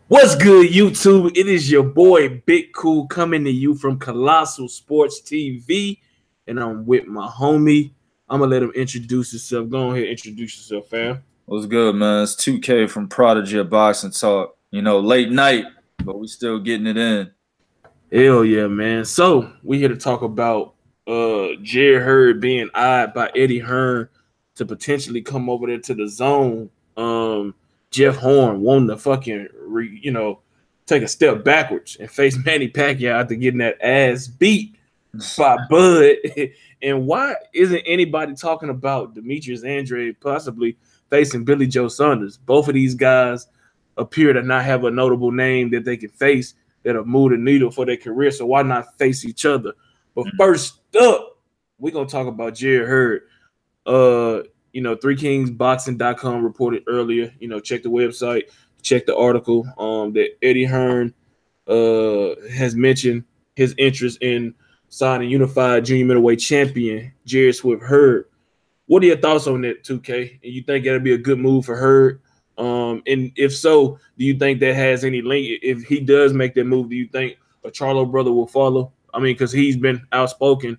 What's good, YouTube? It is your boy Big Cool coming to you from Colossal Sports TV, and I'm with my homie. I'm gonna let him introduce himself. Go ahead, introduce yourself, fam. What's good, man? It's 2K from Prodigy of Boxing Talk. You know, late night, but we still getting it in. Hell yeah, man. So we here to talk about Jarrett Hurd being eyed by Eddie Hearn to potentially come over there to the zone. Jeff Horn wanting to fucking take a step backwards and face Manny Pacquiao after getting that ass beat by Bud. And why isn't anybody talking about Demetrius Andrade possibly facing Billy Joe Saunders? Both of these guys appear to not have a notable name that they can face that'll move the needle for their career. So why not face each other? But first up, we're gonna talk about Jarrett Hurd. ThreeKingsBoxing.com reported earlier. Check the website, check the article. That Eddie Hearn has mentioned his interest in signing unified junior middleweight champion Jarrett Hurd. What are your thoughts on that, 2K? And you think that'll be a good move for Hurd? And if so, do you think that has any link? If he does make that move, do you think a Charlo brother will follow? I mean, because he's been outspoken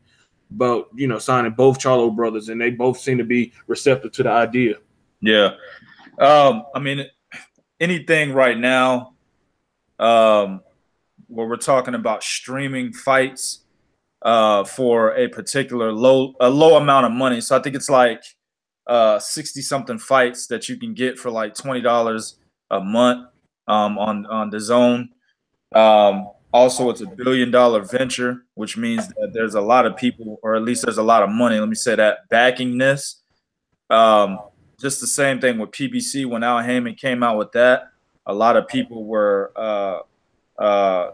about signing both Charlo brothers, and they both seem to be receptive to the idea. Yeah, I mean, anything right now, where we're talking about streaming fights for a particular low amount of money. So I think it's like 60-something fights that you can get for like $20 a month on DAZN. Also, it's $1 billion venture, which means that there's a lot of people, or at least there's a lot of money, let me say that, backing this. Just the same thing with PBC when Al Heyman came out with that. A lot of people were, how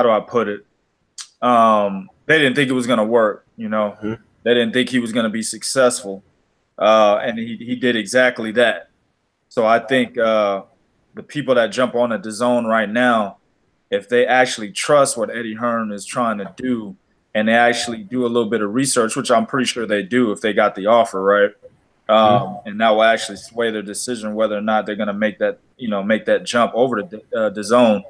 do I put it? They didn't think it was going to work, They didn't think he was going to be successful. And he did exactly that. So I think the people that jump on the DAZN right now, if they actually trust what Eddie Hearn is trying to do, and they actually do a little bit of research, which I'm pretty sure they do if they got the offer, right? And that will actually sway their decision whether or not they're going to make that jump over to DAZN.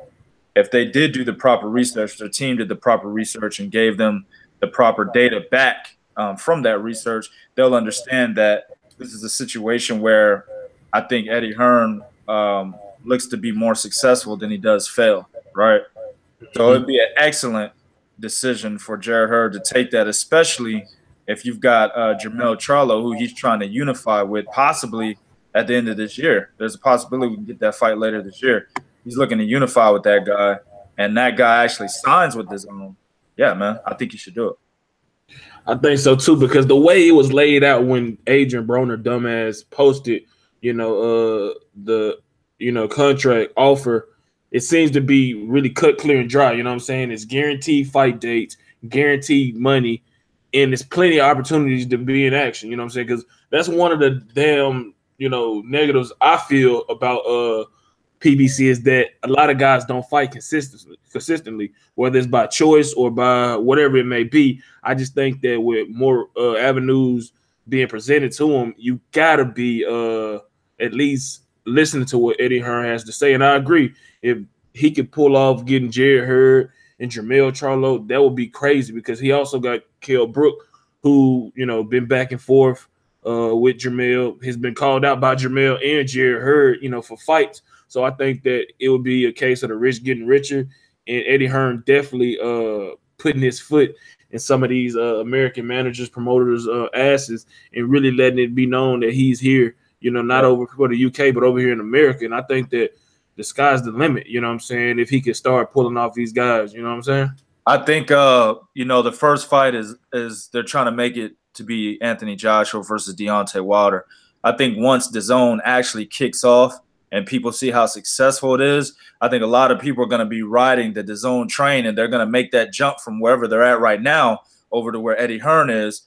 If they did do the proper research, their team did the proper research and gave them the proper data back from that research, they'll understand that this is a situation where I think Eddie Hearn looks to be more successful than he does fail, right? So it'd be an excellent decision for Jarrett Hurd to take that, especially if you've got Jermell Charlo, who he's trying to unify with possibly at the end of this year. There's a possibility we can get that fight later this year. He's looking to unify with that guy, and that guy actually signs with his own. Yeah, man, I think you should do it. I think so too, because the way it was laid out when Adrian Broner dumbass posted, the contract offer, it seems to be really cut clear and dry. You know what I'm saying? It's guaranteed fight dates, guaranteed money, and there's plenty of opportunities to be in action. You know what I'm saying? Because that's one of the damn negatives I feel about PBC is that a lot of guys don't fight consistently, whether it's by choice or by whatever it may be. I just think that with more avenues being presented to them, you gotta be at least listening to what Eddie Hearn has to say. And I agree, if he could pull off getting Jarrett Hurd and Jermell Charlo, that would be crazy, because he also got Kell Brook, who been back and forth with Jermell, has been called out by Jermell and Jarrett Hurd, for fights. So I think that it would be a case of the rich getting richer, and Eddie Hearn definitely putting his foot in some of these American managers, promoters' asses, and really letting it be known that he's here, not over for the UK, but over here in America. And I think that the sky's the limit, you know what I'm saying, if he could start pulling off these guys, you know what I'm saying? I think, the first fight is they're trying to make it to be Anthony Joshua versus Deontay Wilder. I think once DAZN actually kicks off and people see how successful it is, I think a lot of people are going to be riding the DAZN train, and they're going to make that jump from wherever they're at right now over to where Eddie Hearn is.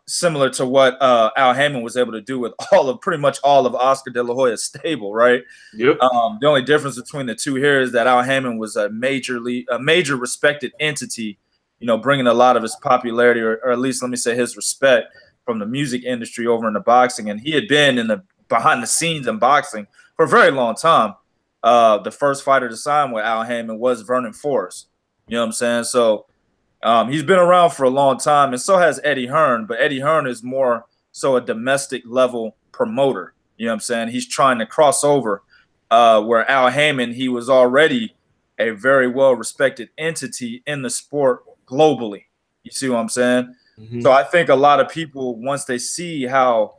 Similar to what Al Heyman was able to do with pretty much all of Oscar De La Hoya's stable, right? Yep. The only difference between the two here is that Al Heyman was a major respected entity, bringing a lot of his popularity, or at least let me say his respect, from the music industry over into boxing. And he had been in the behind the scenes in boxing for a very long time. The first fighter to sign with Al Haymon was Vernon Forrest. You know what I'm saying? So he's been around for a long time, and so has Eddie Hearn. But Eddie Hearn is more so a domestic level promoter. You know what I'm saying? He's trying to cross over where Al Haymon, he was already a very well-respected entity in the sport globally. You see what I'm saying? Mm-hmm. So I think a lot of people, once they see how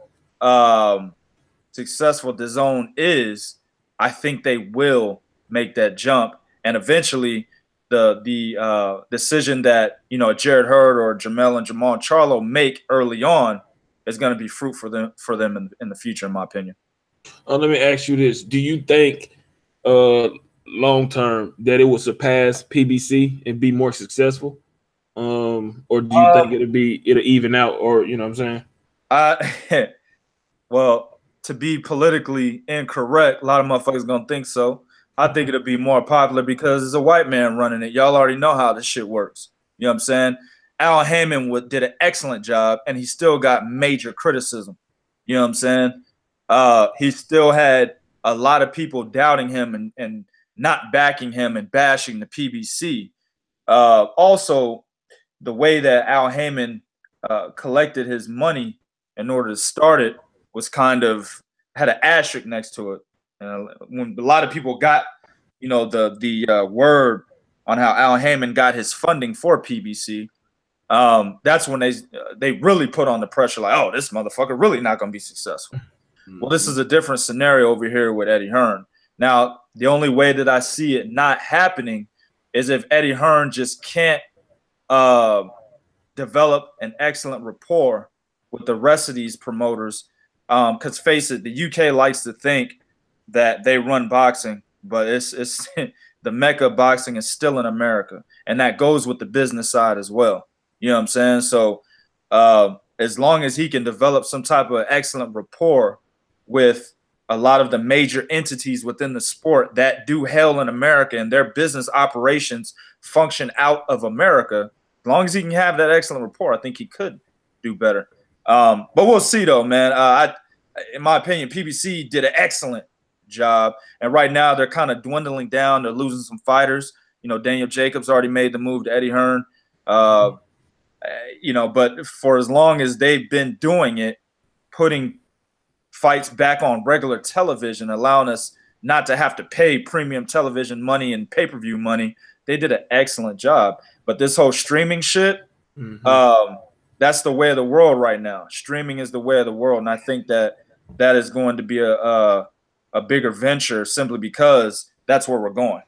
successful DAZN is, I think they will make that jump. And eventually the decision that, you know, Jarrett Hurd or Jamel and Jamal Charlo make early on is going to be fruit for them in the future, in my opinion. Let me ask you this. Do you think long term that it will surpass PBC and be more successful? Or do you think it'll even out, or you know what I'm saying? Well, to be politically incorrect, a lot of motherfuckers gonna think so. I think it'll be more popular because it's a white man running it. Y'all already know how this shit works. You know what I'm saying? Al Haymon did an excellent job, and he still got major criticism. You know what I'm saying? He still had a lot of people doubting him and not backing him and bashing the PBC. Also, the way that Al Haymon collected his money in order to start it was kind of had an asterisk next to it. When a lot of people got, you know, the word on how Al Haymon got his funding for PBC, that's when they really put on the pressure, like, oh, this motherfucker really not going to be successful. Mm-hmm. Well, this is a different scenario over here with Eddie Hearn. Now, the only way that I see it not happening is if Eddie Hearn just can't develop an excellent rapport with the rest of these promoters. Because face it, the UK likes to think that they run boxing, but it's the mecca of boxing is still in America, and that goes with the business side as well. You know what I'm saying? So as long as he can develop some type of excellent rapport with a lot of the major entities within the sport that do hail in America and their business operations function out of America, as long as he can have that excellent rapport, I think he could do better. But we'll see, though, man. In my opinion, PBC did an excellent job, and right now they're kind of dwindling down. They're losing some fighters. You know, Daniel Jacobs already made the move to Eddie Hearn. You know, but for as long as they've been doing it, putting fights back on regular television, allowing us not to have to pay premium television money and pay-per-view money, they did an excellent job. But this whole streaming shit, that's the way of the world right now. Streaming is the way of the world, and I think that is going to be a bigger venture simply because that's where we're going.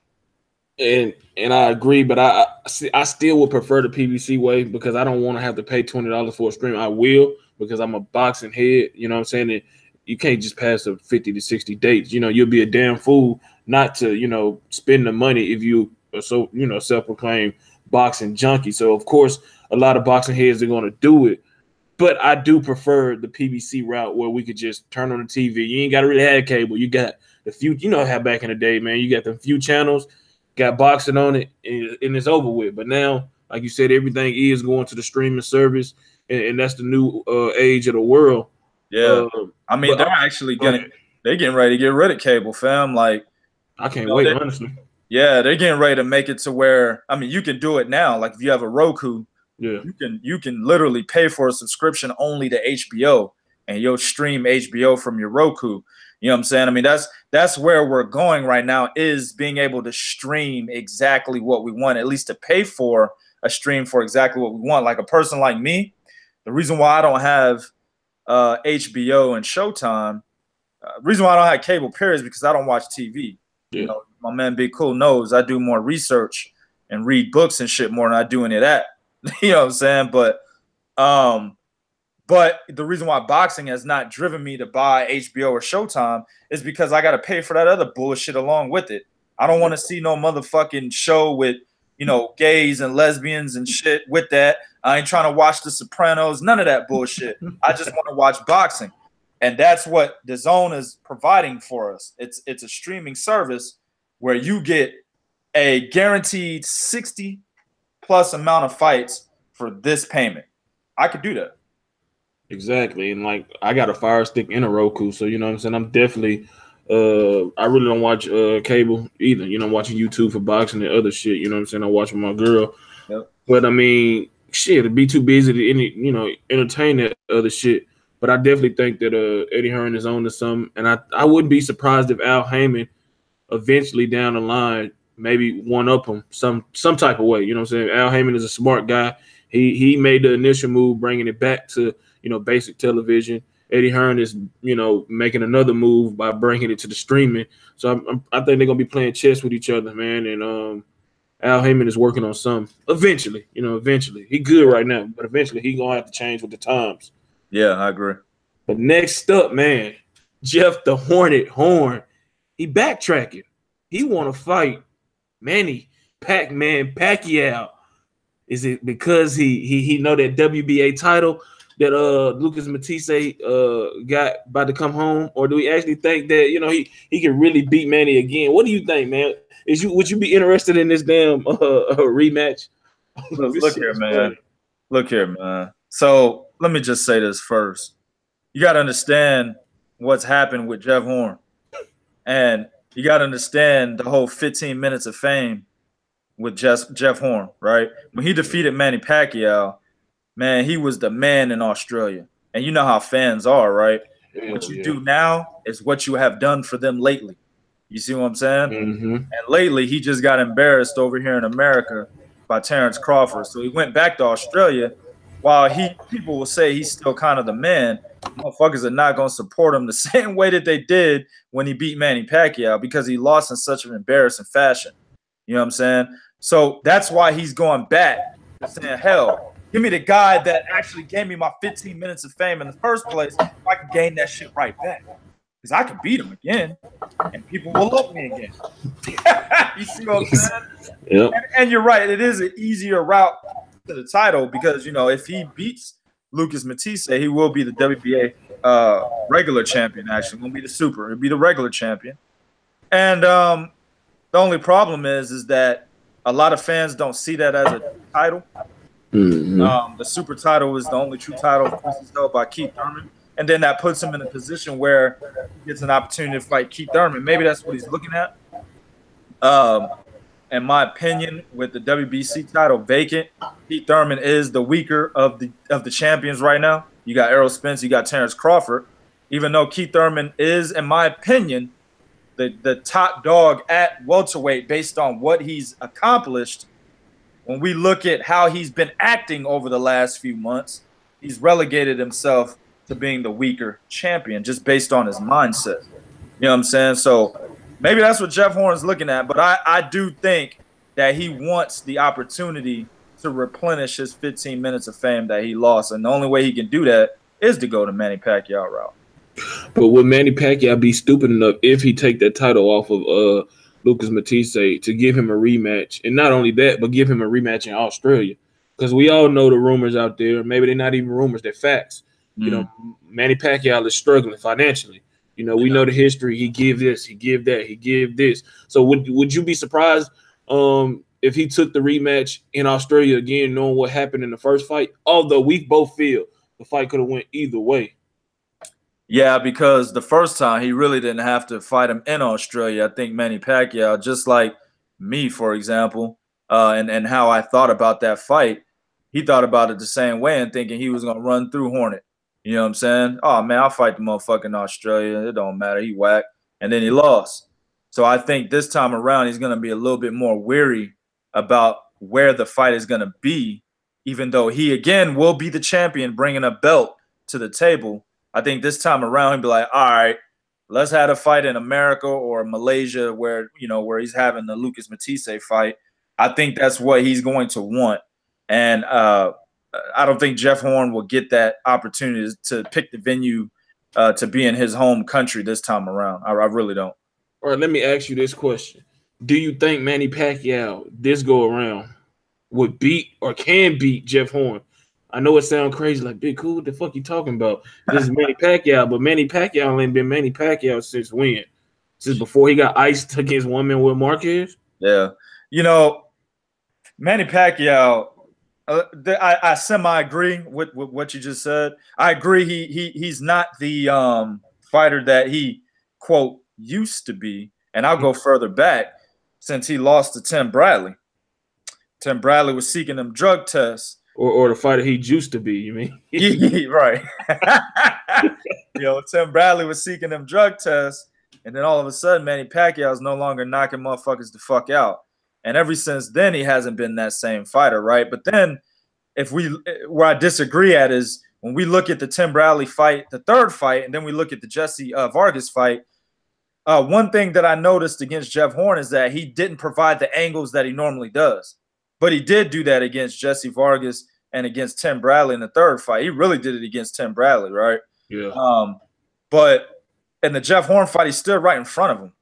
And I agree, but I still would prefer the PBC way because I don't want to have to pay $20 for a stream. I will because I'm a boxing head. You know what I'm saying? And you can't just pass a 50 to 60 dates. You know, you'll be a damn fool not to, you know, spend the money if you are so, you know, self-proclaimed boxing junkie. So, of course, a lot of boxing heads are going to do it. But I do prefer the PBC route where we could just turn on the TV. You ain't got to really have cable. You got the few, you know how back in the day, man, you got the few channels, got boxing on it, and it's over with. But now, like you said, everything is going to the streaming service, and that's the new age of the world. Yeah. I mean, they're actually getting ready to get rid of cable, fam. Like, I can't wait, honestly. Yeah, they're getting ready to make it to where, I mean, you can do it now. Like if you have a Roku, yeah, you can literally pay for a subscription only to HBO, and you'll stream HBO from your Roku. You know what I'm saying? I mean, that's where we're going right now, is being able to stream exactly what we want, at least to pay for a stream for exactly what we want. Like a person like me, the reason why I don't have HBO and Showtime, reason why I don't have cable period is because I don't watch TV. Yeah. You know, my man Big Cool knows I do more research and read books and shit more than I do any of that. You know what I'm saying? But the reason why boxing has not driven me to buy HBO or Showtime is because I got to pay for that other bullshit along with it. I don't want to see no motherfucking show with, you know, gays and lesbians and shit with that. I ain't trying to watch The Sopranos, none of that bullshit. I just want to watch boxing. And that's what DAZN is providing for us. It's a streaming service where you get a guaranteed 60+ amount of fights for this payment. I could do that. Exactly. And like I got a Fire Stick and a Roku, so you know what I'm saying? I'm definitely I really don't watch cable either. You know, I'm watching YouTube for boxing and other shit, you know what I'm saying? I watch with my girl. Yep. But I mean, shit, it'd be too busy to entertain that other shit. But I definitely think that Eddie Hearn is on to something. And I wouldn't be surprised if Al Heyman eventually down the line maybe one up him some type of way. You know what I'm saying? Al Heyman is a smart guy. He made the initial move, bringing it back to basic television. Eddie Hearn is making another move by bringing it to the streaming. So I think they're gonna be playing chess with each other, man. And Al Heyman is working on something. Eventually, eventually he good right now, but eventually he gonna have to change with the times. Yeah, I agree. But next up, man, Jeff the Hornet Horn. He backtracking. He want to fight Manny Pacman Pacquiao. Is it because he know that WBA title that Lucas Matisse got about to come home, or do we actually think that he can really beat Manny again? What do you think, man? Would you be interested in this damn rematch? Look here, man. Look here, man. So let me just say this first. You got to understand what's happened with Jeff Horn. And you got to understand the whole 15 minutes of fame with Jeff Horn, right? When he defeated Manny Pacquiao, man, he was the man in Australia. And you know how fans are, right? What you do now is what you have done for them lately. You see what I'm saying? Mm-hmm. And lately, he just got embarrassed over here in America by Terence Crawford. So he went back to Australia. While people will say he's still kind of the man, motherfuckers are not going to support him the same way that they did when he beat Manny Pacquiao, because he lost in such an embarrassing fashion. You know what I'm saying? So that's why he's going back and saying, hell, give me the guy that actually gave me my 15 minutes of fame in the first place, if I can gain that shit right back. Because I can beat him again, and people will love me again. You see what I'm saying? Yep. And you're right. It is an easier route to the title because, if he beats Lucas Matisse, he will be the WBA regular champion, actually. Won't be the super. He'll be the regular champion. And the only problem is that a lot of fans don't see that as a title. Mm-hmm. The super title is the only true title, of course, is held by Keith Thurman. And then that puts him in a position where he gets an opportunity to fight Keith Thurman. Maybe that's what he's looking at. In my opinion, with the WBC title vacant, Keith Thurman is the weaker of the champions right now. You got Errol Spence, you got Terence Crawford. Even though Keith Thurman is, in my opinion, the top dog at welterweight based on what he's accomplished, when we look at how he's been acting over the last few months, he's relegated himself to being the weaker champion just based on his mindset. You know what I'm saying? So maybe that's what Jeff Horn is looking at, but I do think that he wants the opportunity to replenish his 15 minutes of fame that he lost, and the only way he can do that is to go to Manny Pacquiao route. But would Manny Pacquiao be stupid enough if he take that title off of Lucas Matisse to give him a rematch? And not only that, but give him a rematch in Australia. Because we all know the rumors out there. Maybe they're not even rumors, they're facts. Manny Pacquiao is struggling financially. We know the history. He give this, he give that, he give this. So would you be surprised if he took the rematch in Australia again, knowing what happened in the first fight? Although we both feel the fight could have went either way. Yeah, because the first time he really didn't have to fight him in Australia. I think Manny Pacquiao, just like me, for example, and how I thought about that fight, he thought about it the same way and thinking he was going to run through Hornet. You know what I'm saying? Oh, man, I'll fight the motherfucker in Australia. It don't matter. He whack. And then he lost. So I think this time around he's going to be a little bit more weary about where the fight is going to be, even though he, again, will be the champion bringing a belt to the table. I think this time around he'll be like, all right, let's have a fight in America or Malaysia where he's having the Lucas Matisse fight. I think that's what he's going to want. And I don't think Jeff Horn will get that opportunity to pick the venue to be in his home country this time around. I really don't. All right, let me ask you this question. Do you think Manny Pacquiao this go around would beat or can beat Jeff Horn? I know it sounds crazy, like, big cool, what the fuck you talking about? This is Manny Pacquiao, but Manny Pacquiao ain't been Manny Pacquiao since when? Since before he got iced against one man with Marquez? Yeah. Manny Pacquiao, I semi agree with what you just said. I agree. He's not the fighter that he quote used to be, and I'll go further back since he lost to Tim Bradley. Tim Bradley was seeking them drug tests, or the fighter he used to be. You mean? Yeah, right? Tim Bradley was seeking them drug tests, and then all of a sudden, Manny Pacquiao is no longer knocking motherfuckers the fuck out. And ever since then, he hasn't been that same fighter, right? But then, where I disagree at is when we look at the Tim Bradley fight, the third fight, and then we look at the Jesse Vargas fight. One thing that I noticed against Jeff Horn is that he didn't provide the angles that he normally does, but he did do that against Jesse Vargas and against Tim Bradley in the third fight. He really did it against Tim Bradley, right? Yeah. But in the Jeff Horn fight, he stood right in front of him,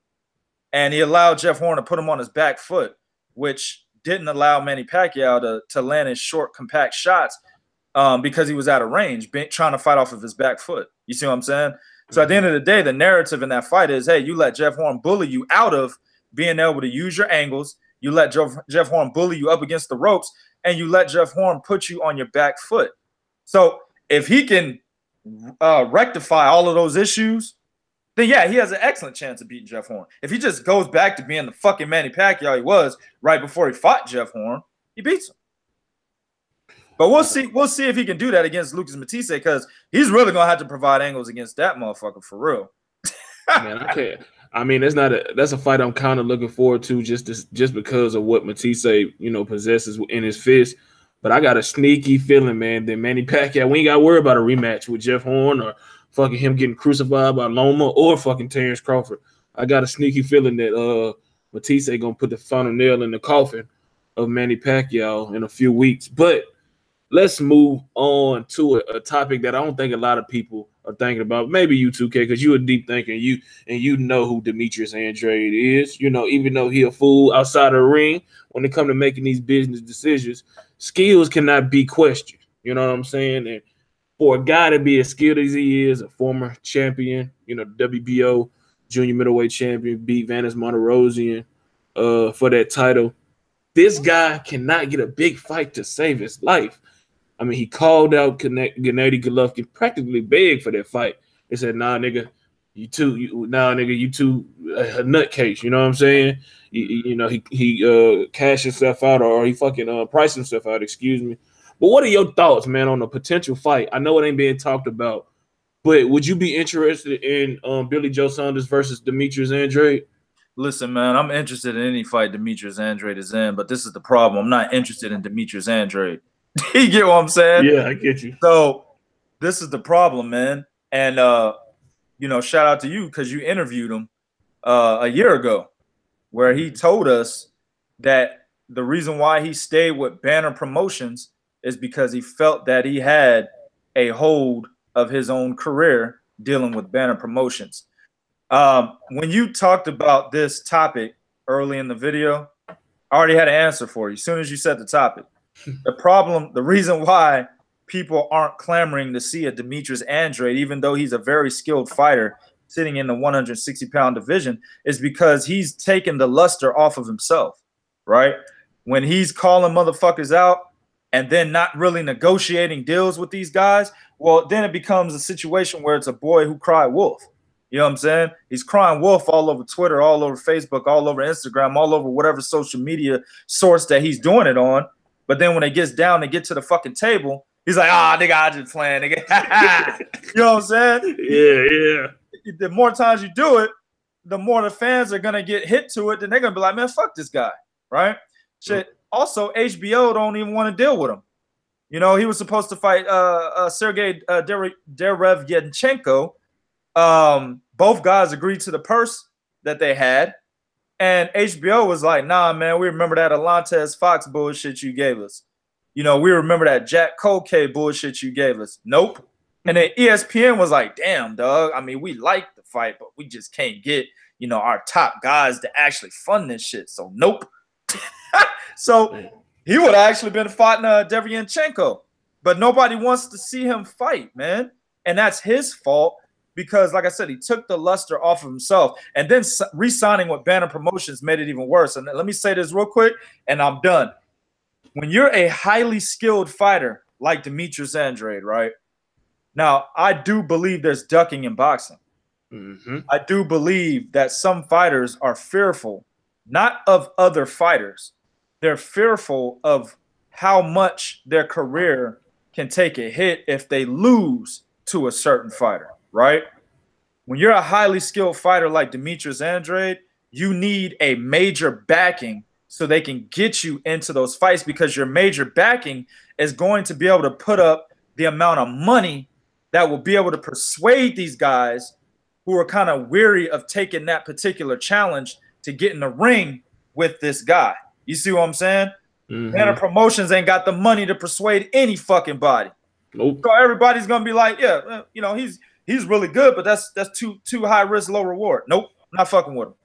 and he allowed Jeff Horn to put him on his back foot, which didn't allow Manny Pacquiao to land his short, compact shots because he was out of range, trying to fight off of his back foot. You see what I'm saying? So at the end of the day, the narrative in that fight is, hey, you let Jeff Horn bully you out of being able to use your angles. You let Jeff Horn bully you up against the ropes, and you let Jeff Horn put you on your back foot. So if he can rectify all of those issues, then yeah, he has an excellent chance of beating Jeff Horn. If he just goes back to being the fucking Manny Pacquiao he was right before he fought Jeff Horn, he beats him. But we'll see. We'll see if he can do that against Lucas Matisse, because he's really gonna have to provide angles against that motherfucker for real. Man, I can't. I mean, that's a fight I'm kind of looking forward to just because of what Matisse, possesses in his fist. But I got a sneaky feeling, man, that Manny Pacquiao, we ain't got to worry about a rematch with Jeff Horn or fucking him getting crucified by Loma or fucking Terence Crawford. I got a sneaky feeling that Matisse gonna put the final nail in the coffin of Manny Pacquiao in a few weeks. But let's move on to a topic that I don't think a lot of people are thinking about. Maybe you too, K, because you're a deep thinker. You know who Demetrius Andrade is. Even though he a fool outside of the ring, when it comes to making these business decisions, skills cannot be questioned. You know what I'm saying? And for a guy to be as skilled as he is, a former champion, WBO junior middleweight champion, beat Vanis Monterosian for that title. This guy cannot get a big fight to save his life. I mean, he called out Gennady Golovkin, practically begged for that fight. They said, "Nah, nigga, you too a nutcase." You know what I'm saying? He cashed himself out, or he fucking priced himself out. Excuse me. But what are your thoughts, man, on a potential fight? I know it ain't being talked about, but would you be interested in Billy Joe Saunders versus Demetrius Andrade? Listen, man, I'm interested in any fight Demetrius Andrade is in, but this is the problem. I'm not interested in Demetrius Andrade. You get what I'm saying? Yeah, I get you. So this is the problem, man. And shout out to you because you interviewed him a year ago, where he told us that the reason why he stayed with Banner Promotions is because he felt that he had a hold of his own career dealing with Banner Promotions. When you talked about this topic early in the video, I already had an answer for you as soon as you said the topic. The reason why people aren't clamoring to see a Demetrius Andrade, even though he's a very skilled fighter sitting in the 160-pound division, is because he's taken the luster off of himself, right? When he's calling motherfuckers out and then not really negotiating deals with these guys, well, then it becomes a situation where it's a boy who cried wolf. You know what I'm saying? He's crying wolf all over Twitter, all over Facebook, all over Instagram, all over whatever social media source that he's doing it on. But then when it gets down and get to the fucking table, he's like, nigga, I just playing, nigga. You know what I'm saying? Yeah. The more times you do it, the more the fans are going to get hit to it. Then they're going to be like, man, fuck this guy, right? Shit. Also, HBO don't even want to deal with him. He was supposed to fight Sergey Derevyachenko. Both guys agreed to the purse that they had. And HBO was like, nah, man, we remember that Alantez Fox bullshit you gave us. We remember that Jack Colque bullshit you gave us. Nope. And then ESPN was like, damn, dog. I mean, we like the fight, but we just can't get, our top guys to actually fund this shit. So nope. So he would have actually been fighting Derevyachenko. But nobody wants to see him fight, man. And that's his fault. Because, like I said, he took the luster off of himself, and then re-signing with Banner Promotions made it even worse. And let me say this real quick, and I'm done. when you're a highly skilled fighter like Demetrius Andrade, right? Now, I do believe there's ducking in boxing. I do believe that some fighters are fearful, not of other fighters. They're fearful of how much their career can take a hit if they lose to a certain fighter, right? When you're a highly skilled fighter like Demetrius Andrade, you need a major backing so they can get you into those fights, because your major backing is going to be able to put up the amount of money that will be able to persuade these guys who are kind of weary of taking that particular challenge to get in the ring with this guy. You see what I'm saying? Man, the promotions ain't got the money to persuade any fucking body. Nope. So everybody's gonna be like, yeah, you know, he's really good, but that's too high risk, low reward. Nope, not fucking with him.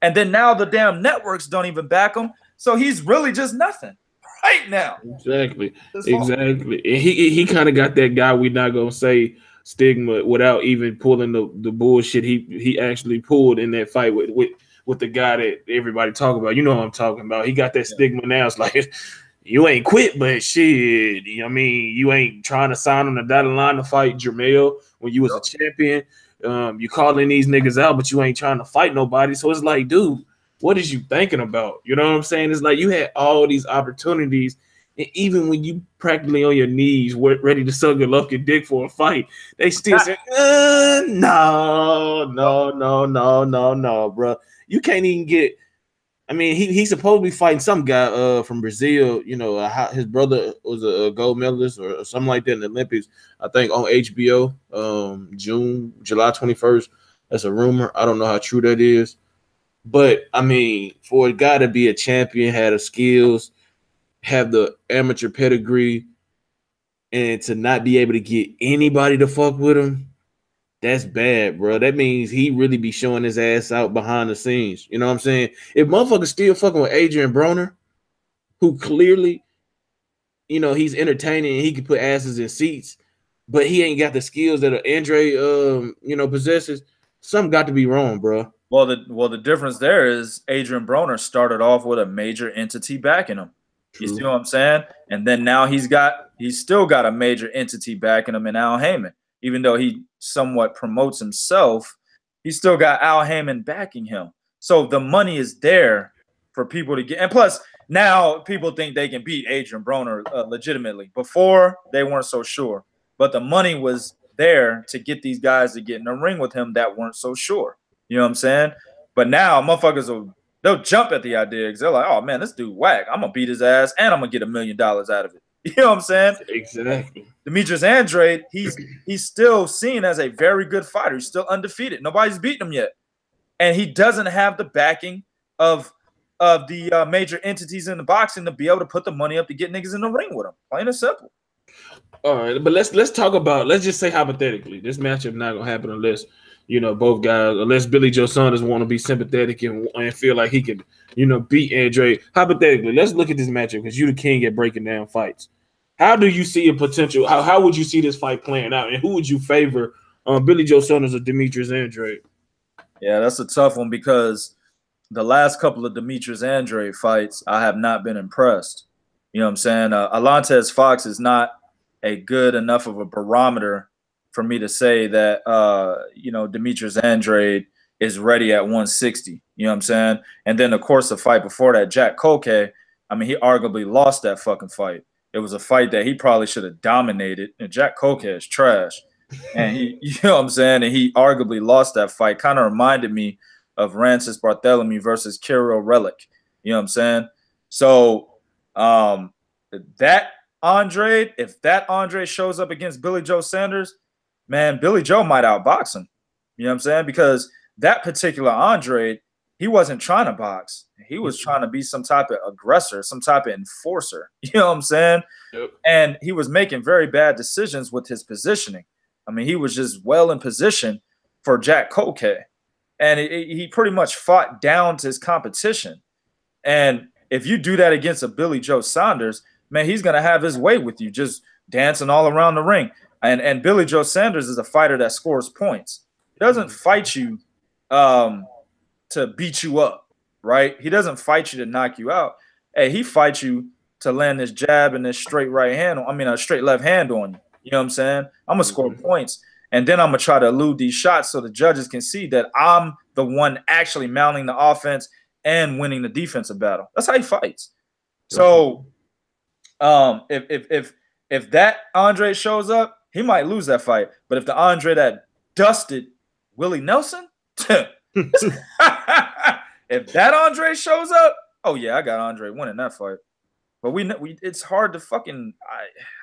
And then now the damn networks don't even back him, so he's really just nothing right now. Exactly. And he kind of got that guy, we not gonna say stigma, without even pulling the bullshit he actually pulled in that fight with the guy that everybody talk about. You know what I'm talking about. He got that stigma now. It's like, you ain't quit, but shit, I mean, you ain't trying to sign on the dotted line to fight Jermell when you was a champion. You calling these niggas out, but you ain't trying to fight nobody. So it's like, dude, what is you thinking about? You know what I'm saying? It's like you had all these opportunities, and even when you practically on your knees, ready to suck your lucky dick for a fight, they still say, no, bro. You can't even get. I mean, he's supposed to be fighting some guy from Brazil. You know, his brother was a gold medalist or something like that in the Olympics. I think on HBO, July 21st. That's a rumor. I don't know how true that is. But, I mean, for a guy to be a champion, have the skills, have the amateur pedigree, and to not be able to get anybody to fuck with him, that's bad, bro. That means he really be showing his ass out behind the scenes. You know what I'm saying? If motherfuckers still fucking with Adrian Broner, who clearly, you know, he's entertaining and he can put asses in seats, but he ain't got the skills that Andre, you know, possesses, something got to be wrong, bro. Well, the difference there is Adrian Broner started off with a major entity backing him. True. You see what I'm saying? And then now he's still got a major entity backing him in Al Heyman. Even though he somewhat promotes himself, he's still got Al Heyman backing him. So the money is there for people to get. And plus, now people think they can beat Adrian Broner legitimately. Before, they weren't so sure. But the money was there to get these guys to get in the ring with him that weren't so sure. You know what I'm saying? But now motherfuckers they'll jump at the idea because they're like, oh, man, this dude whack. I'm going to beat his ass and I'm going to get $1 million out of it. You know what I'm saying? Exactly. Demetrius Andrade, he's still seen as a very good fighter. He's still undefeated. Nobody's beaten him yet. And he doesn't have the backing of the major entities in the boxing to be able to put the money up to get niggas in the ring with him. Plain and simple. All right, but let's talk about, let's just say hypothetically, this matchup not going to happen unless, you know, both guys, unless Billy Joe Saunders want to be sympathetic and feel like he can, you know, beat Andrade. Hypothetically, let's look at this matchup because you the king at breaking down fights. How do you see a potential? How would you see this fight playing out, and who would you favor, Billy Joe Saunders or Demetrius Andrade? Yeah, that's a tough one because the last couple of Demetrius Andrade fights, I have not been impressed. You know what I'm saying? Alantez Fox is not a good enough of a barometer for me to say that, you know, Demetrius Andrade is ready at 160. You know what I'm saying? And then, of course, the fight before that, Jack Koke, I mean, he arguably lost that fucking fight. It was a fight that he probably should have dominated. And Jack Koke is trash. And he, you know what I'm saying? And he arguably lost that fight. Kind of reminded me of Rancis Barthélemy versus Kirill Relic. You know what I'm saying? So if that Andrade shows up against Billy Joe Saunders, man, Billy Joe might outbox him. You know what I'm saying? Because that particular Andrade, he wasn't trying to box. He was trying to be some type of aggressor, some type of enforcer. You know what I'm saying? Yep. And he was making very bad decisions with his positioning. I mean, he was just well in position for Jack Koke. And he pretty much fought down to his competition. And if you do that against a Billy Joe Saunders, man, he's going to have his way with you, just dancing all around the ring. And Billy Joe Saunders is a fighter that scores points. He doesn't fight you to beat you up, right? He doesn't fight you to knock you out. Hey, he fights you to land this jab and this straight right hand. I mean, a straight left hand on you. You know what I'm saying? I'm gonna score points, and then I'm gonna try to elude these shots so the judges can see that I'm the one actually mounting the offense and winning the defensive battle. That's how he fights. So, if that Andrade shows up, he might lose that fight. But if the Andrade that dusted Willie Nelson, if that Andrade shows up, oh yeah, I got Andrade winning that fight. But we it's hard to fucking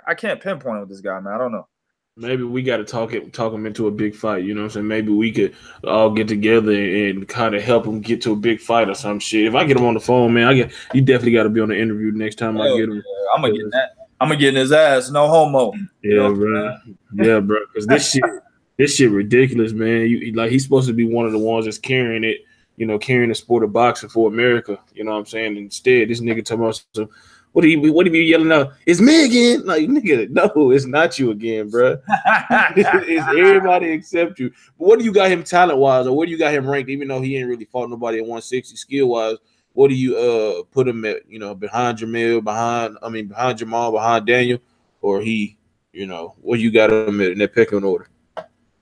I can't pinpoint with this guy, man. I don't know. Maybe we got to talk him into a big fight. You know what I'm saying? Maybe we could all get together and kind of help him get to a big fight or some shit. If I get him on the phone, man, you definitely got to be on the interview next time I get him. Yeah. I'm gonna get that. I'm gonna get in his ass. No homo. Yeah, bro. Yeah, bro. Because this shit ridiculous, man. He's supposed to be one of the ones that's carrying it. You know, carrying the sport of boxing for America. You know what I'm saying? Instead, this nigga talking about some. What do you be yelling out? It's me again. Like, nigga, no, it's not you again, bro. It's everybody except you. But what do you got him talent-wise, or where do you got him ranked, even though he ain't really fought nobody at 160 skill-wise? What do you put him at, you know, behind Jamal, behind Jamal, behind Daniel, or he, you know, what you got him in that pecking order?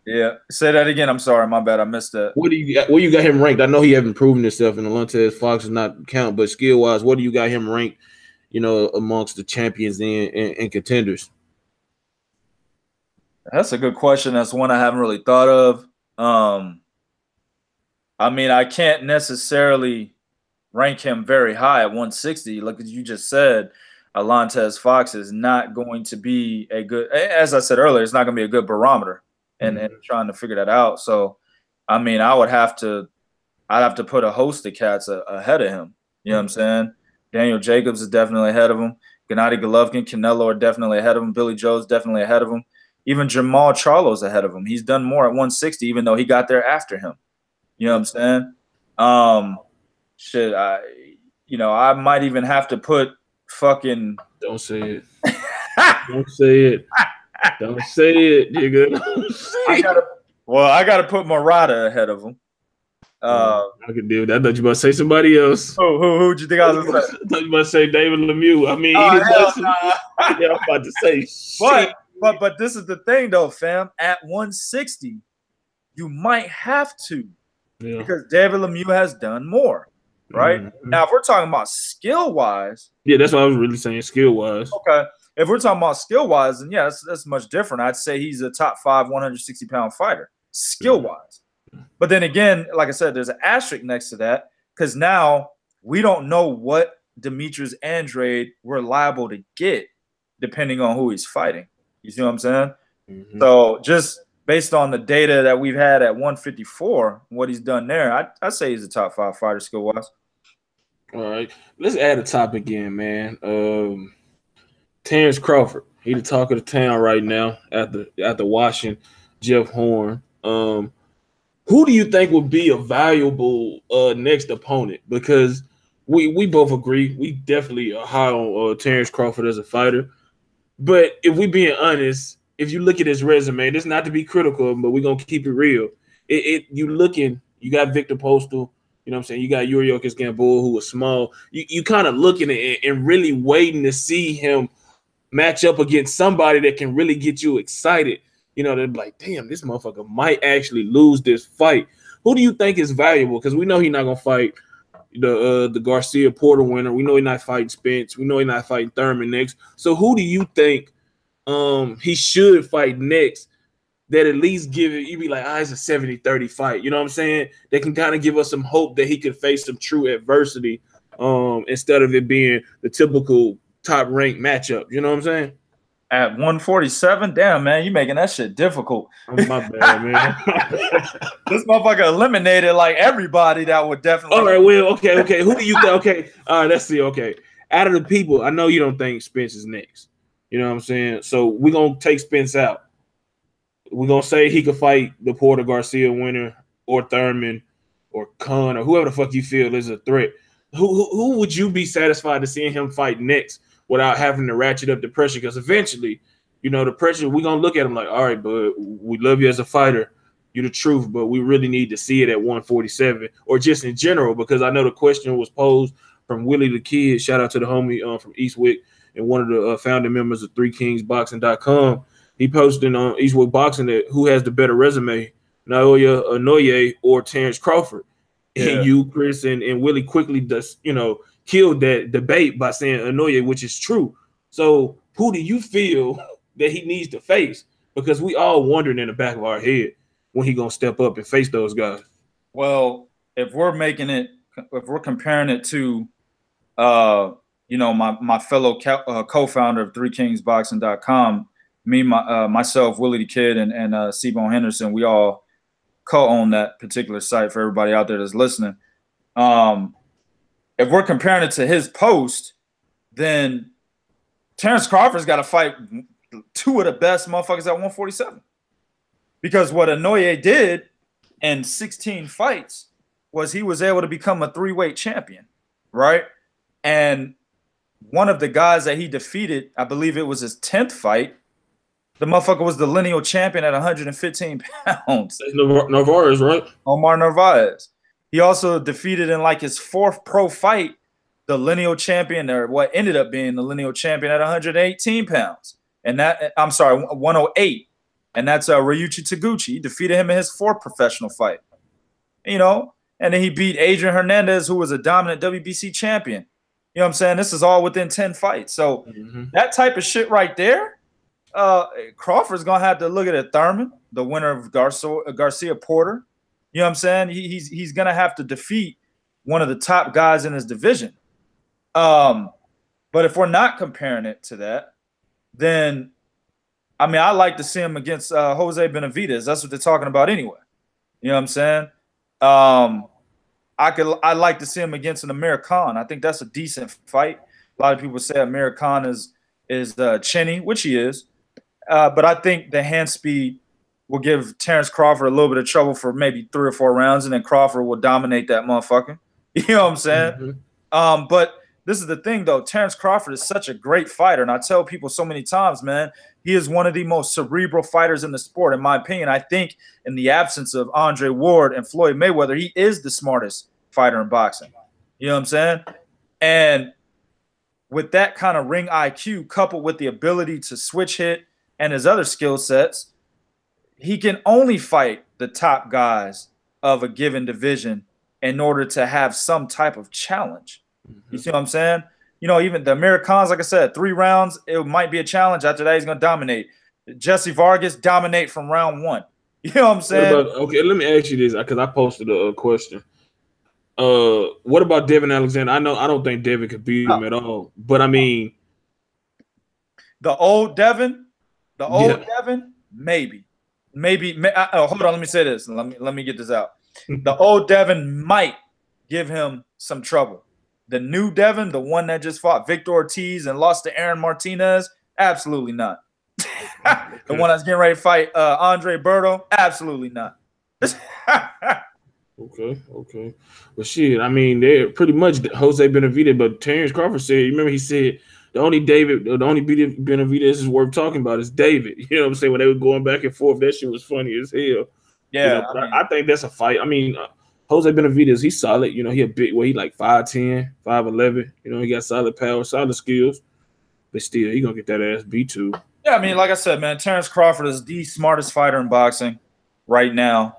Yeah, say that again. I'm sorry, my bad. I missed that. Where you got him ranked? I know he haven't proven himself, and Alantez Fox is not count, but skill-wise, what do you got him ranked, you know, amongst the champions and contenders? That's a good question. That's one I haven't really thought of. I mean, I can't necessarily rank him very high at 160. Like you just said, Alantez Fox is not going to be a good, as I said earlier, it's not going to be a good barometer and trying to figure that out. So, I mean, I'd have to put a host of cats ahead of him. You know what I'm saying? Daniel Jacobs is definitely ahead of him. Gennady Golovkin, Canelo are definitely ahead of him. Billy Joe's definitely ahead of him. Even Jamal Charlo's ahead of him. He's done more at 160, even though he got there after him. You know what I'm saying? I might even have to put fucking. Don't say it. Don't say it. Don't say it, nigga. I gotta put Murata ahead of him. I could do that. I thought you were about to say somebody else. Who'd you think I was going to say? I thought you were about to say David Lemieux. I mean, yeah, I'm about to say shit. But this is the thing, though, fam. At 160, you might have to. Yeah. Because David Lemieux has done more, right? Mm-hmm. Now, if we're talking about skill-wise. Yeah, that's what I was really saying, skill-wise. Okay. If we're talking about skill-wise, then, yeah, that's much different. I'd say he's a top 5 160-pound fighter, skill-wise. But then again, like I said, there's an asterisk next to that because now we don't know what Demetrius Andrade we're liable to get depending on who he's fighting. You see what I'm saying? Mm-hmm. So just based on the data that we've had at 154, what he's done there, I'd say he's a top 5 fighter skill-wise. All right. Let's add a topic in, man. Terence Crawford. He the talk of the town right now after watching Jeff Horn. Who do you think would be a valuable next opponent? Because we both agree we definitely are high on Terence Crawford as a fighter. But if we being honest, if you look at his resume, this not to be critical, but we're gonna keep it real. You got Victor Postal, you know what I'm saying? You got Yuriorkis Gamboa, who was small. You kind of looking at and really waiting to see him match up against somebody that can really get you excited. You know, they're like, damn, this motherfucker might actually lose this fight. Who do you think is valuable? Because we know he's not gonna fight the Garcia Porter winner. We know he's not fighting Spence. We know he's not fighting Thurman next. So who do you think he should fight next that at least give it, you be like, it's a 70-30 fight. You know what I'm saying? That can kind of give us some hope that he could face some true adversity instead of it being the typical top-ranked matchup. You know what I'm saying? At 147, damn, man, you making that shit difficult. Oh, my bad, man. This motherfucker eliminated like everybody that would definitely. All right, well, okay. Who do you think? Okay, all right, let's see. Okay, out of the people, I know you don't think Spence is next. You know what I'm saying? So we're gonna take Spence out. We're gonna say he could fight the Porter Garcia winner or Thurman or Khan or whoever the fuck you feel is a threat. Who would you be satisfied to seeing him fight next without having to ratchet up the pressure? Because eventually, you know, the pressure, we're going to look at him like, all right, bud, we love you as a fighter. You're the truth, but we really need to see it at 147 or just in general, because I know the question was posed from Willie the Kid. Shout out to the homie from Eastwick and one of the founding members of 3kingsboxing.com. He posted on Eastwick Boxing that who has the better resume, Naoya Inoue or Terence Crawford. Yeah. And you, Chris, and Willie quickly just, killed that debate by saying Inoue, which is true. So who do you feel that he needs to face? Because we all wondering in the back of our head when he gonna step up and face those guys. Well, if we're comparing it to, my fellow co-founder of 3kingsboxing.com, myself, Willie the Kid, and C-Bone Henderson, we all co-own that particular site for everybody out there that's listening. If we're comparing it to his post, then Terence Crawford's got to fight two of the best motherfuckers at 147. Because what Inoue did in 16 fights was he was able to become a 3-weight champion, right? And one of the guys that he defeated, I believe it was his 10th fight, the motherfucker was the lineal champion at 115 pounds. That's Narvaez, right? Omar Narvaez. He also defeated in like his 4th pro fight the lineal champion, or what ended up being the lineal champion at 118 pounds. And that, 108. And that's Ryuichi Taguchi. He defeated him in his 4th professional fight. And then he beat Adrian Hernandez, who was a dominant WBC champion. You know what I'm saying? This is all within 10 fights. So that type of shit right there, Crawford's going to have to look at it. Thurman, the winner of Garcia Porter. You know what I'm saying? He's going to have to defeat one of the top guys in his division. But if we're not comparing it to that, then, I like to see him against Jose Benavidez. That's what they're talking about anyway. You know what I'm saying? I'd like to see him against an Amir Khan. I think that's a decent fight. A lot of people say Amir Khan is chinny, which he is. But I think the hand speed will give Terence Crawford a little bit of trouble for maybe 3 or 4 rounds, and then Crawford will dominate that motherfucker. You know what I'm saying? But this is the thing, though. Terence Crawford is such a great fighter, and I tell people so many times, man, he is one of the most cerebral fighters in the sport, in my opinion. I think in the absence of Andre Ward and Floyd Mayweather, he is the smartest fighter in boxing. You know what I'm saying? And with that kind of ring IQ coupled with the ability to switch hit and his other skill sets, he can only fight the top guys of a given division in order to have some type of challenge. You see what I'm saying? Even the Americans, like I said, 3 rounds, it might be a challenge. After that, he's going to dominate. Jesse Vargas, dominate from round 1. You know what I'm saying? Okay, let me ask you this, because I posted a question. What about Devin Alexander? I don't think Devin could beat him at all. But, the old Devin, Devin, maybe. Hold on, let me say this. Let me get this out. The old Devin might give him some trouble. The new Devin, the one that just fought Victor Ortiz and lost to Aaron Martinez, absolutely not. The one that's getting ready to fight Andre Berto, absolutely not. Okay. But shit, they're pretty much Jose Benavidez, but Terence Crawford said, remember he said the only Benavidez is worth talking about is David. You know what I'm saying? When they were going back and forth, that shit was funny as hell. Yeah. I think that's a fight. Jose Benavidez, he's solid. He a big he like 5'10", 5'11". He got solid power, solid skills. But still, he gonna get that ass beat too. Yeah, like I said, man, Terence Crawford is the smartest fighter in boxing right now.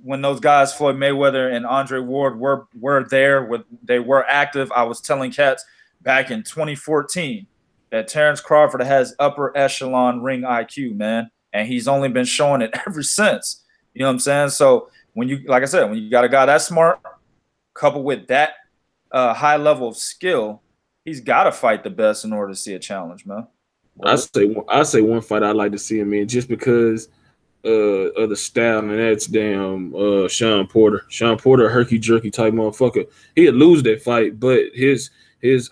When those guys, Floyd Mayweather and Andre Ward, were there, they were active, I was telling cats back in 2014 that Terence Crawford has upper echelon ring IQ, man, and he's only been showing it ever since. You know what I'm saying? So when you got a guy that smart, coupled with that high level of skill, he's got to fight the best in order to see a challenge, man. I say one fight I'd like to see him in just because of the style, and that's damn Sean Porter. Sean Porter, a herky jerky type motherfucker. He'd lose that fight, but his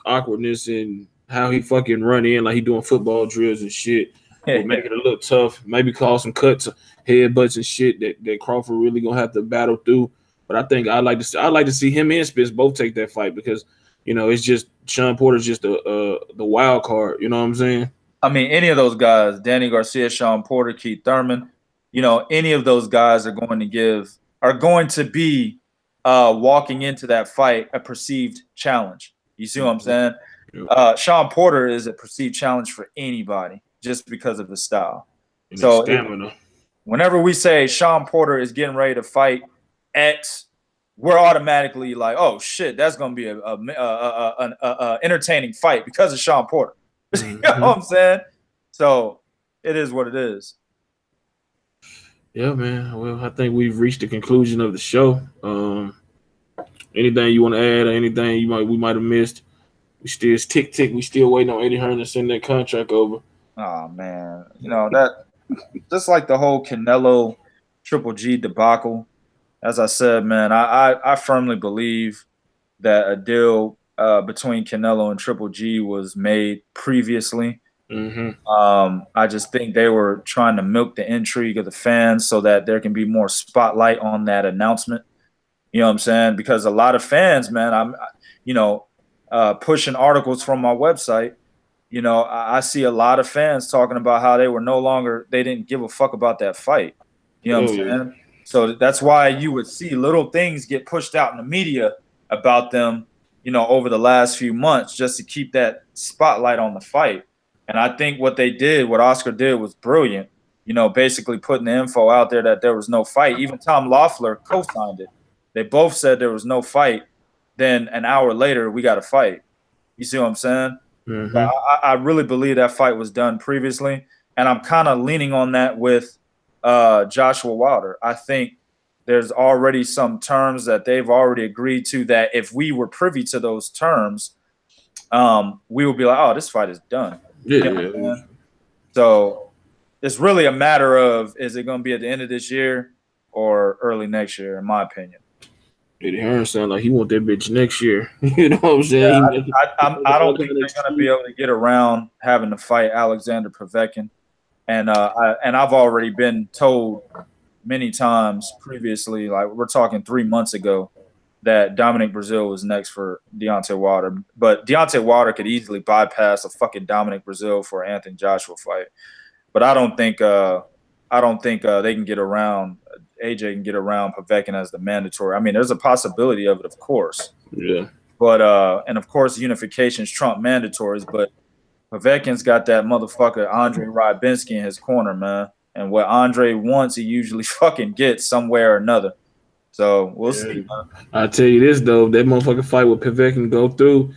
awkwardness and how he fucking run in like he doing football drills and shit will make it a little tough. Maybe cause some cuts, headbutts and shit that Crawford really gonna have to battle through. But I think I'd like to see him and Spence both take that fight because it's just Sean Porter's just the wild card. You know what I'm saying? Any of those guys, Danny Garcia, Sean Porter, Keith Thurman, any of those guys are going to be walking into that fight a perceived challenge. You see what I'm saying? Sean Porter is a perceived challenge for anybody just because of his style. And so stamina. Whenever we say Sean Porter is getting ready to fight X, we're automatically like, oh shit, that's gonna be a entertaining fight because of Sean Porter. You know what I'm saying? So it is what it is. Yeah, man. Well, I think we've reached the conclusion of the show. Anything you want to add, or anything we might have missed? We still tick. We still waiting on Eddie Hearn to send that contract over. Oh man, you know that just like the whole Canelo Triple G debacle. As I said, man, I firmly believe that a deal between Canelo and Triple G was made previously. I just think they were trying to milk the intrigue of the fans so that there can be more spotlight on that announcement. You know what I'm saying? Because a lot of fans, man, pushing articles from my website. You know, I see a lot of fans talking about how they didn't give a fuck about that fight. You know what I'm saying? So that's why you would see little things get pushed out in the media about them, you know, over the last few months just to keep that spotlight on the fight. And I think what Oscar did was brilliant, you know, basically putting the info out there that there was no fight. Even Tom Loeffler co-signed it. They both said there was no fight. Then an hour later, we got a fight. You see what I'm saying? I really believe that fight was done previously. And I'm kind of leaning on that with Joshua Wilder. I think there's already some terms that they've already agreed to that if we were privy to those terms, we would be like, oh, this fight is done. Yeah. So it's really a matter of, is it going to be at the end of this year or early next year, in my opinion. Eddie Hearn sound like he want that bitch next year. You know what I'm saying? Yeah, I don't think they're going to be able to get around having to fight Alexander Povetkin. And I've already been told many times previously, like we're talking 3 months ago, that Dominic Breazeale was next for Deontay Wilder. But Deontay Wilder could easily bypass a fucking Dominic Breazeale for an Anthony Joshua fight. But I don't think they can get around. AJ can get around Povetkin as the mandatory. I mean, there's a possibility of it, of course. Yeah. But and of course, unifications trump mandatories. But Povetkin's got that motherfucker Andre Rybinski in his corner, man. And what Andre wants, he usually fucking gets somewhere or another. So we'll see. I'll tell you this though, that motherfucking fight with Povetkin go through,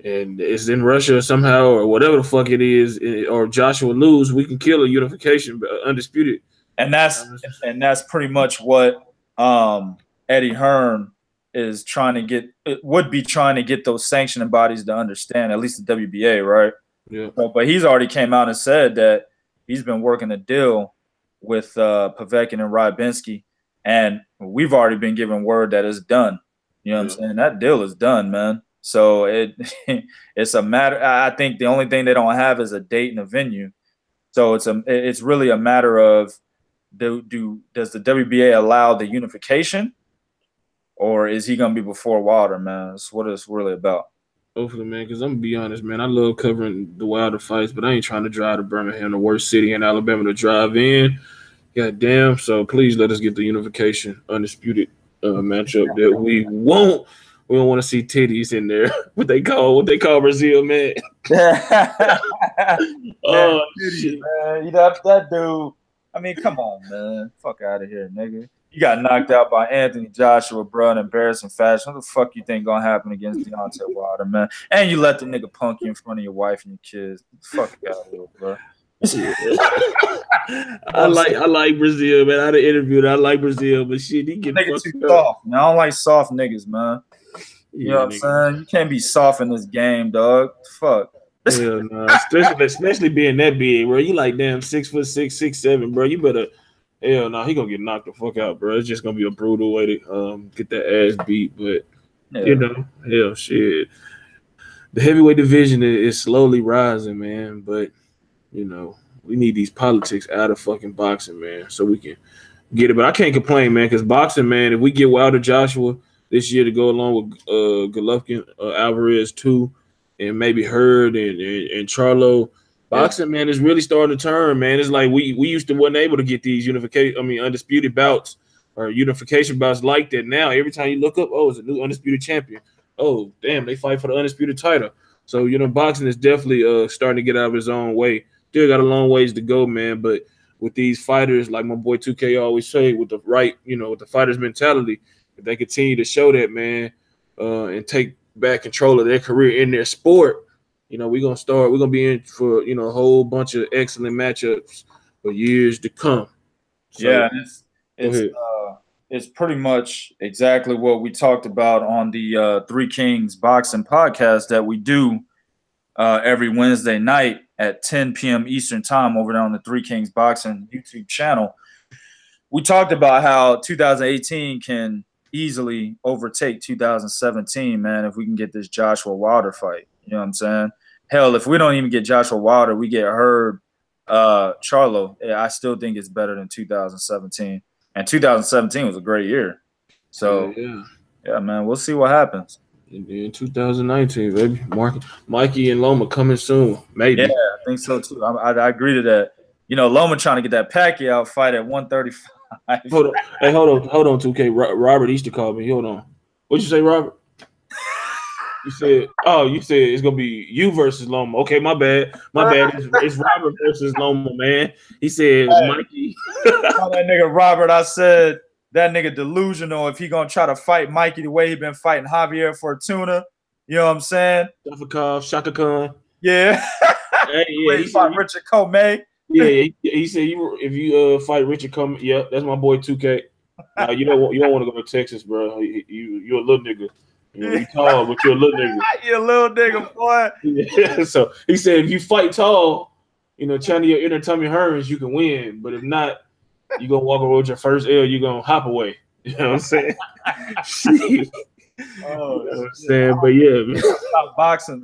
and it's in Russia somehow or whatever the fuck it is, or Joshua lose, we can kill a unification, undisputed. And that's pretty much what Eddie Hearn is trying to get. It would be trying to get those sanctioning bodies to understand, at least the WBA, right? Yeah. So, but he's already came out and said that he's been working a deal with Povetkin and Rybinski, and we've already been given word that it's done. You know what I'm saying? That deal is done, man. So it's a matter. I think the only thing they don't have is a date and a venue. So it's really a matter of does the WBA allow the unification, or is he gonna be before Wilder, man? That's what it's really about. Hopefully, man, because I'm gonna be honest, man, I love covering the Wilder fights, but I ain't trying to drive to Birmingham, the worst city in Alabama to drive in. God damn. So please let us get the unification undisputed matchup that we won't. We don't want to see titties in there. What they call Brazil, man. Oh shit, man! That dude. I mean, come on, man. Fuck out of here, nigga. You got knocked out by Anthony Joshua, bro, in embarrassing fashion. What the fuck you think gonna happen against Deontay Wilder, man? And you let the nigga punk you in front of your wife and your kids. Fuck out of here, bro. I like Brazil, man. I had an interview that I like Brazil, but shit, he get nigga too soft, man. I don't like soft niggas, man. You know what I'm saying? You can't be soft in this game, dog. Fuck. Hell no. Especially being that big, bro. You like damn 6'6", 6'7", bro. You better hell no, he gonna get knocked the fuck out, bro. It's just gonna be a brutal way to get that ass beat. But you know, hell shit. The heavyweight division is slowly rising, man. But you know, we need these politics out of fucking boxing, man, so we can get it. But I can't complain, man, because boxing, man, if we get Wilder Joshua this year to go along with Golovkin, Alvarez too, and maybe Hurd and Charlo, boxing, man, is really starting to turn, man. It's like we used to wasn't able to get these undisputed bouts or unification bouts like that. Now every time you look up, oh, it's a new undisputed champion. Oh, damn, they fight for the undisputed title. So, you know, boxing is definitely starting to get out of its own way. Still got a long ways to go, man. But with these fighters, like my boy 2K always say, with the right, you know, with the fighter's mentality, if they continue to show that, man, and take back control of their career in their sport, you know, we're gonna be in for, you know, a whole bunch of excellent matchups for years to come. So, yeah, it's pretty much exactly what we talked about on the Three Kings Boxing podcast that we do every Wednesday night at 10 p.m. Eastern time over there on the Three Kings Boxing YouTube channel. We talked about how 2018 can easily overtake 2017, man, if we can get this Joshua Wilder fight. You know what I'm saying? Hell, if we don't even get Joshua Wilder, we get Hurd, Charlo. I still think it's better than 2017. And 2017 was a great year. So, yeah, man, we'll see what happens. In 2019, baby. Mikey and Loma coming soon, maybe. Yeah, I think so, too. I agree to that. You know, Loma trying to get that Pacquiao fight at 135. Hold on. Hey, hold on, 2K. Robert used to call me. Hold on. What'd you say, Robert? You said it's gonna be you versus Loma. Okay, my bad. It's Robert versus Loma, man. He said, hey, Mikey. That nigga Robert, I said that nigga delusional if he gonna try to fight Mikey the way he been fighting Javier Fortuna. You know what I'm saying? Shaka Khan. Yeah. Hey, yeah, he fought Richard Comey. Yeah, he said if you fight Richard Comey, yeah, that's my boy 2K. You don't want to go to Texas, bro. You're a little nigga. You know, you tall, but you're a little nigga. You're a little nigga, boy. Yeah. So he said if you fight tall, you know, China your inner Tommy Hearns, you can win. But if not, you're gonna walk away with your first L, you're gonna hop away. You know what I'm saying? Oh, you know what I'm saying? But yeah, man.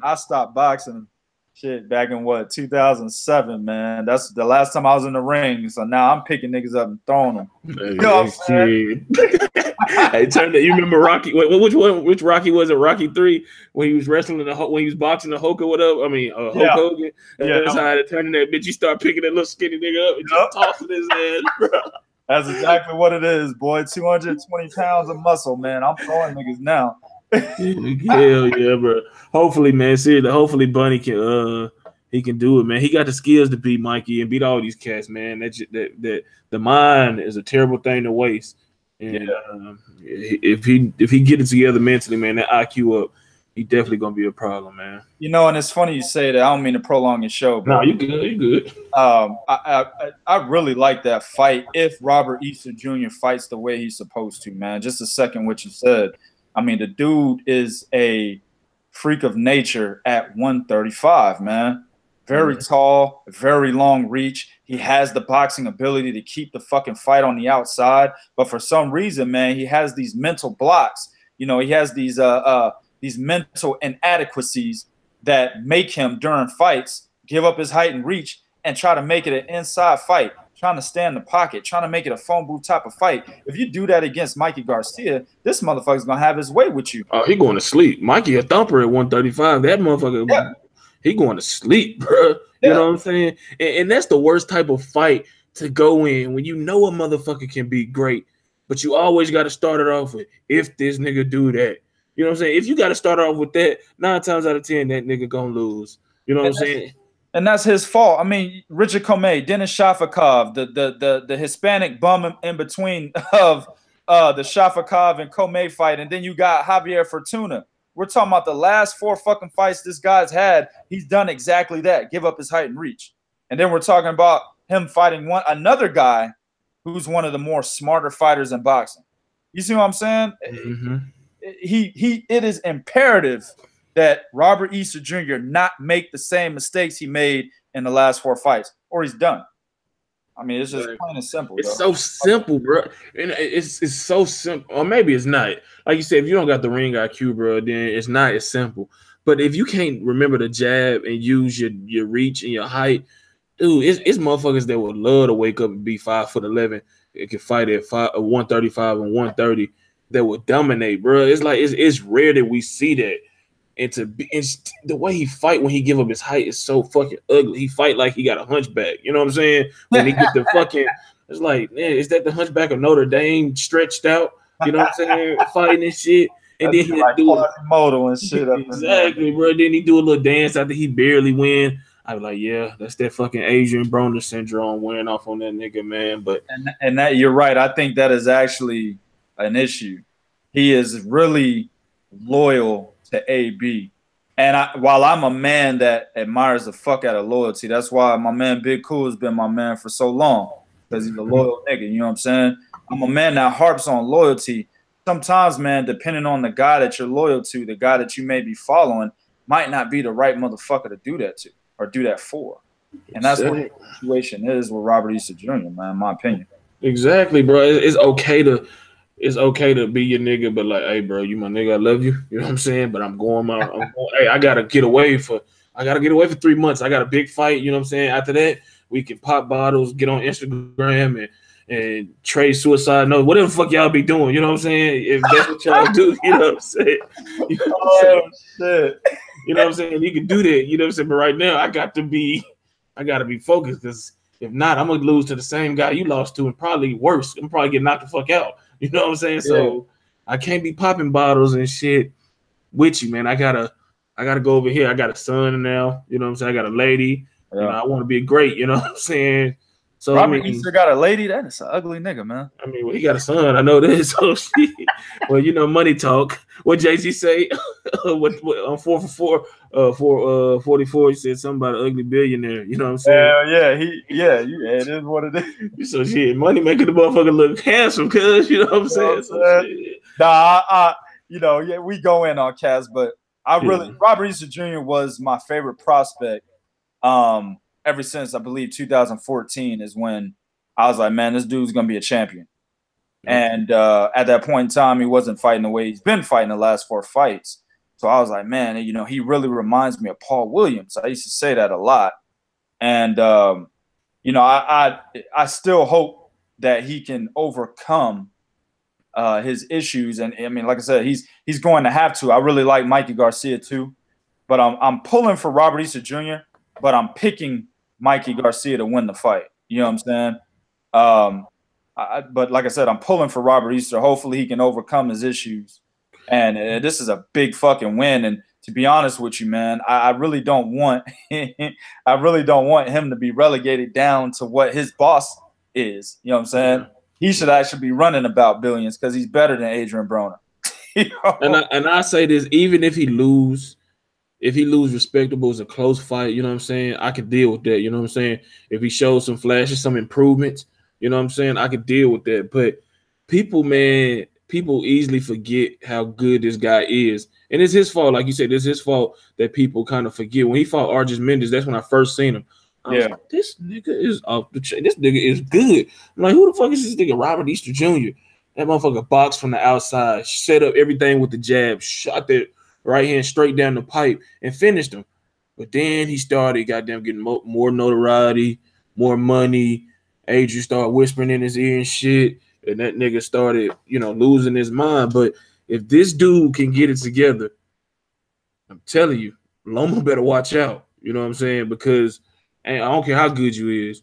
I stopped boxing shit back in 2007, man. That's the last time I was in the ring. So now I'm picking niggas up and throwing them. You know what I'm saying? Hey, you remember Rocky? Which Rocky was it? Rocky 3 when he was wrestling when he was boxing the Hulk or whatever. I mean, Hulk Hogan. And that's how I turned that bitch. You start picking that little skinny nigga up and just tossing his ass, bro. That's exactly what it is, boy. 220 pounds of muscle, man. I'm throwing niggas now. Hell yeah, bro. Hopefully, man. Seriously, hopefully Bunny can he can do it, man. He got the skills to beat Mikey and beat all these cats, man. That the mind is a terrible thing to waste. And if he get it together mentally, man, that IQ up, he definitely gonna be a problem, man. You know, and it's funny you say that. I don't mean to prolong your show, but no, you good, you good. I really like that fight if Robert Easter Jr. fights the way he's supposed to, man. Just a second, what you said. I mean, the dude is a freak of nature at 135, man. Very tall, very long reach. He has the boxing ability to keep the fucking fight on the outside. But for some reason, man, he has these mental blocks. You know, he has these mental inadequacies that make him, during fights, give up his height and reach and try to make it an inside fight, trying to stay in the pocket, trying to make it a phone booth type of fight. If you do that against Mikey Garcia, this motherfucker's going to have his way with you. Oh, he going to sleep. Mikey a thumper at 135. That motherfucker, he going to sleep, bro. You know what I'm saying? And that's the worst type of fight to go in when you know a motherfucker can be great, but you always got to start it off with, if this nigga do that. You know what I'm saying? If you got to start off with that, 9 times out of 10, that nigga going to lose. You know what I'm saying? And that's his fault. I mean, Richard Comey, Dennis Shafikov, the Hispanic bum in between of the Shafikov and Comey fight, and then you got Javier Fortuna. We're talking about the last 4 fucking fights this guy's had. He's done exactly that, give up his height and reach. And then we're talking about him fighting another guy who's one of the more smarter fighters in boxing. You see what I'm saying? Mm-hmm. It is imperative that Robert Easter Jr. not make the same mistakes he made in the last 4 fights, or he's done. I mean, it's just plain and simple. It's so simple, bro. And it's so simple. Or maybe it's not. Like you said, if you don't got the ring IQ, bro, then it's not as simple. But if you can't remember the jab and use your reach and your height, dude, it's motherfuckers that would love to wake up and be 5'11". It can fight at 135 and 130 that would dominate, bro. It's like it's rare that we see that. And the way he fight when he give up his height is so fucking ugly. He fight like he got a hunchback. You know what I'm saying? When he get the fucking It's like, man, is that the Hunchback of Notre Dame stretched out? You know what I'm saying? Fighting and shit. And then he like do Quasimodo and shit. Exactly, bro. Then he do a little dance after he barely win. I was like, yeah, that's that fucking Adrian Broner syndrome wearing off on that nigga, man. But and that you're right. I think that is actually an issue. He is really loyal to AB. And while I'm a man that admires the fuck out of loyalty, that's why my man Big Cool has been my man for so long, because he's a loyal nigga. You know what I'm saying? I'm a man that harps on loyalty. Sometimes, man, depending on the guy that you're loyal to, the guy that you may be following, might not be the right motherfucker to do that to or do that for. And that's what the situation is with Robert Easter Jr., man, in my opinion. Exactly, bro. It's okay to be your nigga, but like, hey, bro, you my nigga, I love you. You know what I'm saying? But hey, I gotta get away for 3 months. I got a big fight, you know what I'm saying? After that, we can pop bottles, get on Instagram and trade suicide notes, whatever the fuck y'all be doing, you know what I'm saying? If that's what y'all do, you know what I'm saying? You know what I'm saying? Shit. You know what I'm saying? You can do that, you know what I'm saying? But right now, I gotta be focused, because if not, I'm gonna lose to the same guy you lost to, and probably worse. I'm probably get knocked the fuck out. You know what I'm saying? Yeah. So I can't be popping bottles and shit with you, man. I gotta go over here. I got a son now. You know what I'm saying? I got a lady. Yeah. You know, I want to be great. You know what I'm saying? So Robert Easter got a lady. That is an ugly nigga, man. I mean, well, he got a son. I know this. So shit. Well, you know, money talk. What Jay-Z say? what on 4 for 4, 44? He said something about an ugly billionaire. You know what I'm saying? Yeah. It is what it is. So shit, money making the motherfucker look handsome, cuz you know what I'm saying? So shit. Nah, we go in on Cass, but Robert Easter Jr. was my favorite prospect. Ever since I believe 2014 is when I was like, man, this dude's gonna be a champion. And at that point in time, he wasn't fighting the way he's been fighting the last 4 fights. So I was like, man, you know, he really reminds me of Paul Williams. I used to say that a lot. And you know, I still hope that he can overcome his issues. And I mean, like I said, he's going to have to. I really like Mikey Garcia too, but I'm pulling for Robert Easter Jr., but I'm picking Mikey Garcia to win the fight. You know what I'm saying? But like I said, I'm pulling for Robert Easter. Hopefully he can overcome his issues. And this is a big fucking win. And to be honest with you, man, I really don't want him to be relegated down to what his boss is. You know what I'm saying? Yeah. He should actually be running about billions, because he's better than Adrian Broner. You know? And I say this, even if he lose respectable, it's a close fight, you know what I'm saying? I could deal with that, you know what I'm saying? If he shows some flashes, some improvements, you know what I'm saying? I could deal with that. But people easily forget how good this guy is. And it's his fault, like you said, it's his fault that people kind of forget. When he fought Argis Mendes, that's when I first seen him. I was like, this nigga is off the chain. This nigga is good. I'm like, who the fuck is this nigga? Robert Easter Jr. That motherfucker boxed from the outside, set up everything with the jab, shot that right hand straight down the pipe, and finished him. But then he started goddamn getting more notoriety, more money. Adrian started whispering in his ear and shit, and that nigga started, you know, losing his mind. But if this dude can get it together, I'm telling you, Loma better watch out. You know what I'm saying? Because I don't care how good you is,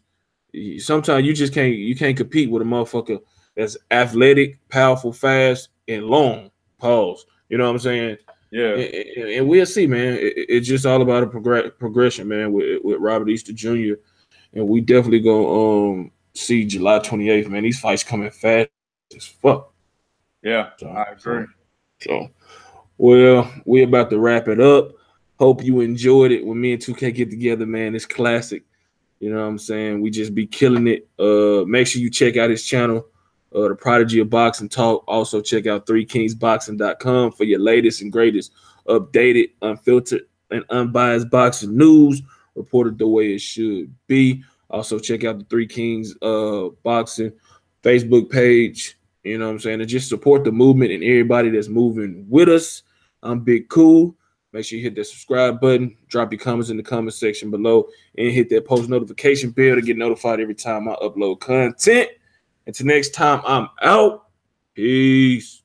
sometimes you just can't compete with a motherfucker that's athletic, powerful, fast, and long. Pause. You know what I'm saying? Yeah. And we'll see, man. It's just all about a progression, man, with Robert Easter Jr. And we definitely gonna see July 28th, man. These fights coming fast as fuck. Yeah, so, I agree. So, well, we're about to wrap it up. Hope you enjoyed it. When me and 2K get together, man, it's classic. You know what I'm saying? We just be killing it. Make sure you check out his channel, The Prodigy of Boxing Talk. Also check out 3kingsboxing.com for your latest and greatest updated, unfiltered, and unbiased boxing news reported the way it should be. Also check out the 3 Kings Boxing Facebook page. You know what I'm saying? And just support the movement and everybody that's moving with us. I'm Big Cool. Make sure you hit that subscribe button, drop your comments in the comment section below, and hit that post notification bell to get notified every time I upload content. Until next time, I'm out. Peace.